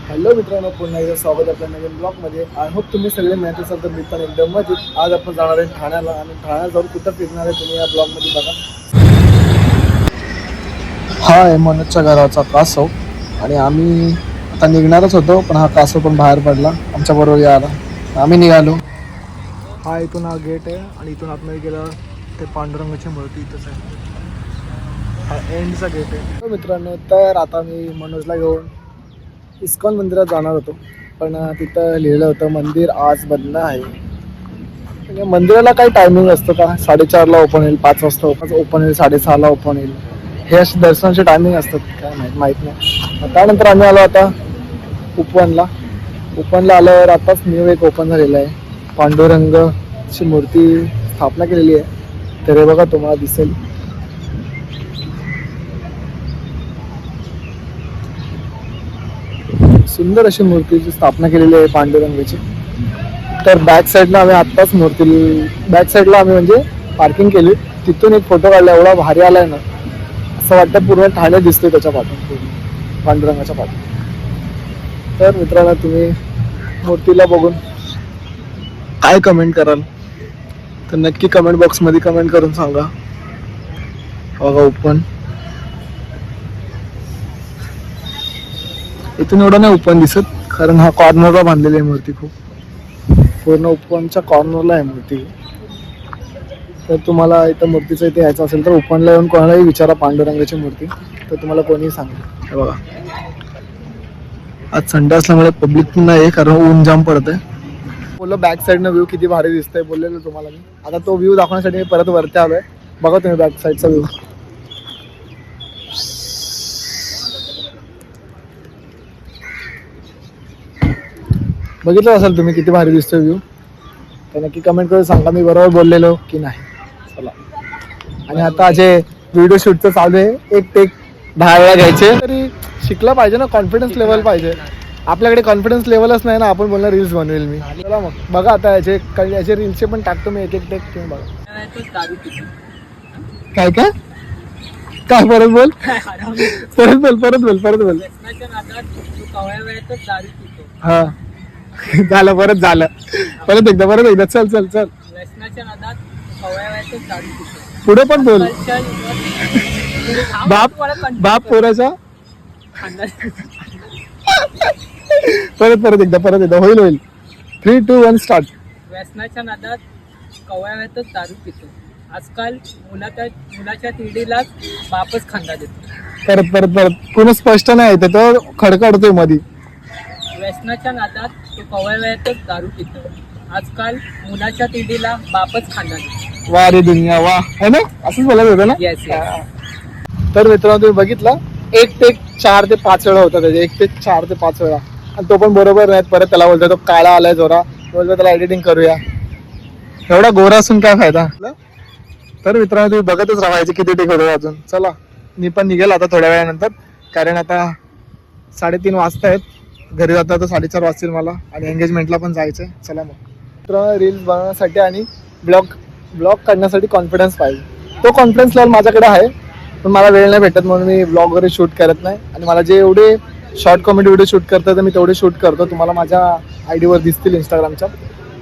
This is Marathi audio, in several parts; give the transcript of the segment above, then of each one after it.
हॅलो मित्रांनो, पुन्हा एकदा स्वागत आहे आपल्या नवीन ब्लॉगमध्ये. आय होप तुम्ही सगळे मॅच असाल तर मी पण एकदम मजेत. आज आपण जाणार आहे ठाण्याला आणि ठाण्याला जाऊन कुठं फिरणार आहे तुम्ही या ब्लॉगमध्ये बघा. हा आहे मनोजच्या घराचा कासव आणि आम्ही आता निघणारच होतो, पण हा कासव पण बाहेर पडला आमच्या बरोबर यायला. आम्ही निघालो. हा इथून हा गेट आहे आणि इथून आतमध्ये गेला ते पांडुरंगाची मूर्ती इथंच आहे. हा एंडचा गेट आहे. हो मित्रांनो, तर आता मी मनोजला घेऊन इस्कॉन मंदिरात जाणार होतो, पण तिथं लिहिलं होतं मंदिर आज बंद आहे. म्हणजे मंदिराला काही टायमिंग असतं का? 4:30ला ओपन होईल, 5 वाजता ओपन होईल, 6:30ला ओपन होईल, हे असे दर्शनाचे टायमिंग असतात काय माहीत नाही. त्यानंतर आम्ही आलो आता उपवनला आल्यावर आताच न्यू एक ओपन झालेलं आहे. पांडुरंगाची मूर्ती स्थापना केलेली आहे, तर हे बघा तुम्हाला दिसेल. सुंदर अशी मूर्तीची स्थापना केलेली आहे पांडुरंगाची. तर बॅक साईडला आम्ही आत्ताच बॅक साईडला आम्ही म्हणजे पार्किंग केली, तिथून एक फोटो काढला. एवढा भारी आलाय ना, असं वाटतं पूर्ण ठाणे दिसतोय त्याच्या पाठून, पांडुरंगाच्या पाठून. तर मित्रांनो, तुम्ही मूर्तीला बघून काय कमेंट कराल तर नक्की कमेंट बॉक्समध्ये कमेंट करून सांगा. बघा ओपन, इथून एवढं नाही ओपन दिसत कारण हा कॉर्नरला बांधलेली आहे मूर्ती. खूप पूर्ण ओपनच्या कॉर्नरला आहे मूर्ती. तर तुम्हाला इथं मूर्तीचं इथे यायचं असेल तर ओपनला येऊन कोणालाही विचारा पांडुरंगाची मूर्ती, तर तुम्हाला कोणीही सांगेल. हे बघा, आज संडे असल्यामुळे पब्लिक नाही कारण ऊन जाम पडत आहे. बोललो बॅक साईडनं व्ह्यू किती भारी दिसतंय बोललेलो तुम्हाला मी. आता तो व्ह्यू दाखवण्यासाठी मी परत वरती आलोय. बघा तुम्ही बॅक साईडचा व्ह्यू. बघितलं असेल तुम्ही किती भारी दिसतोय व्ह्यू, तर नक्की कमेंट करून सांगा मी बरोबर बोललेलो की नाही. चला, आणि आता जे व्हिडिओ शूटचं चालू आहे, एक टेक 10 वेळा घ्यायचे. तरी शिकला पाहिजे ना, कॉन्फिडन्स लेवल पाहिजे. आपल्याकडे कॉन्फिडन्स लेवलच नाही ना, आपण बोलणार रील्स बनवेल मी. चला मग बघा आता याचे रील्सचे पण टाकतो मी एक टेक. तुम्ही बघा. काय काय काय परत बोल. हा झालं, परत एकदा चल पुढे पण बोल. बाप पोराचा परत एकदा होईल. 3, 2, 1 स्टार्ट. व्यसनाच्या नादात कवळ्यातच दारू पितो. आजकाल मुलाच्या तिडीलाच बापच खांदा देतो. परत पुन्हा स्पष्ट नाही येते, तो खडखडतोय मधी. व्यसनाच्या नादात तो कवळ्यातच दारू पितो. आजकाल मुलाच्या तिडीला बापच खांदा देतो. वा रे दुनिया वा, है ना, असंच बोलायचं होतं ना. येस. तर मित्रांनो, तुम्ही बघितला एक टेक 4 ते 5 वेळा होता त्याचे, 1 ते 4 ते 5 वेळा, आणि तो पण बरोबर नाही. परत त्याला बोलतो तो काळा आलाय जोरा, बोलतो त्याला एडिटिंग करूया. एवढा गोरा असून काय फायदा. तर मित्रांनो, तुम्ही बघतच राहायचे किती टेक होतो अजून. चला, मी पण निघेल आता थोड्या वेळानंतर, कारण आता 3:30 वाजता आहेत. घरी जाता तर 4:30 वाजतील मला, आणि एंगेजमेंटला पण जायचंय. चला मग. मित्रांनो, रील्स बनवण्यासाठी आणि ब्लॉग काढण्यासाठी कॉन्फिडन्स पाहिजे. तो कॉन्फिडन्स लेवल माझ्याकडे आहे, पण मला वेळ नाही भेटत म्हणून मी ब्लॉग वगैरे शूट करत नाही. आणि मला जे एवढे शॉर्ट कॉमेडी व्हिडिओ शूट करतात तर मी तेवढे शूट करतो, तुम्हाला माझ्या आयडीवर दिसतील इंस्टाग्रामच्या.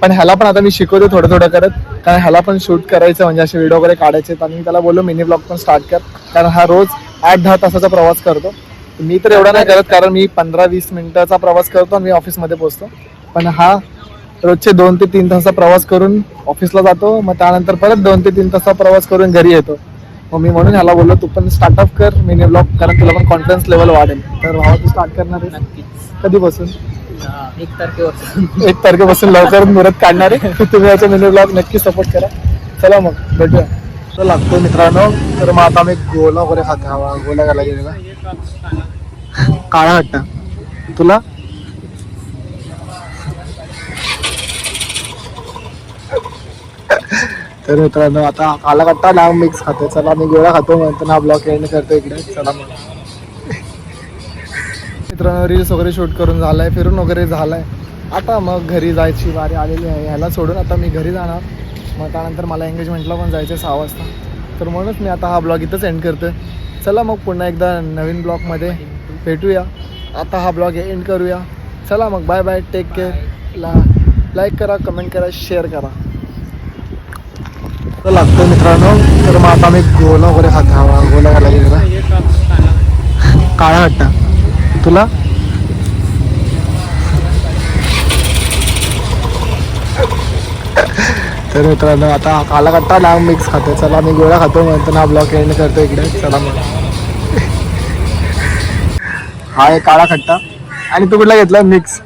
पण ह्याला पण आता मी शिकवतो थोडं करत, कारण ह्याला पण शूट करायचं म्हणजे असे व्हिडिओ वगैरे काढायचे. आणि मी त्याला बोललो मिनी ब्लॉग पण स्टार्ट कर, कारण हा रोज 8-10 तासाचा प्रवास करतो. मी तर एवढा नाही करत, कारण मी 15-20 मिनिटाचा प्रवास करतो आणि मी ऑफिसमध्ये पोहोचतो. पण हा रोजचे 2 ते 3 तासाचा प्रवास करून ऑफिसला जातो, मग त्यानंतर परत 2 ते 3 तासाचा प्रवास करून घरी येतो. मग मी म्हणून ह्याला बोललो तू पण स्टार्टअप कर मिनी ब्लॉग, कारण तुला पण कॉन्फिडन्स लेवल वाढेल. तर भावा, तू स्टार्ट करणार आहे नक्कीच. कधीपासून? 1 तारखेपासून. 1 तारखेपासून लवकर मुहूर्त काढणार आहे. तुम्ही याचा मिनी ब्लॉग नक्की सपोर्ट करा. चला मग भेटूया. तर लागतो मित्रांनो. तर मग आता आम्ही गोला वगैरे खात हवा, गोला घाला गेलेला काळा हट्टा तुला. तर मित्रांनो, आता काला कट्टा डाव मिक्स खातो. चला, मी गोळा खातो म्हणतो ना, ब्लॉग एंड करतो इकडे. चला मग. मित्रांनो, रील्स वगैरे शूट करून झालाय, फिरून वगैरे झालाय. आता मग घरी जायची वारी आलेली आहे. ह्याला सोडून आता मी घरी जाणार. मग त्यानंतर मला एंगेजमेंटला पण जायचं 6 वाजता. तर म्हणूनच मी आता हा ब्लॉग इथंच एंड करतो. चला मग पुन्हा एकदा नवीन ब्लॉगमध्ये भेटूया. आता हा ब्लॉग एंड करूया. चला मग bye bye, take care. Like करा, कमेंट करा, शेअर करा. तर लागतं मित्रांनो. तर मग आता मी गोला वगैरे खात हवा. गोला खायला गेला काळा हट्टा तुला. तर मित्रांनो आता काला कट्टा ना मिक्स खातो. चला मी गोळा खातो म्हणतो ना ब्लॉग एंड करतो इकडे. चला मग हा एक काळा खट्टा आणि तू कुठला घेतला मिक्स.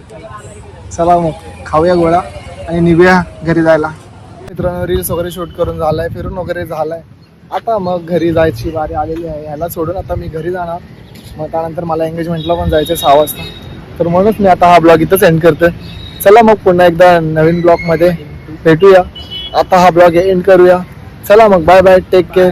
चला मग खाऊया गोळा आणि निघूया घरी जायला. मित्रांनो रील्स वगैरे शूट करून झालाय, फिरून वगैरे झालाय. आता मग घरी जायची बारी आलेली आहे. ह्याला सोडून आता मी घरी जाणार. मग त्यानंतर मला एंगेजमेंटला पण जायचं 6 वाजता. तर म्हणूनच मी आता हा ब्लॉग इथंच एंड करतोय. चला मग पुन्हा एकदा नवीन ब्लॉगमध्ये भेटूया. आता हा ब्लॉग एंड करूया. चला मग बाय बाय, टेक केअर.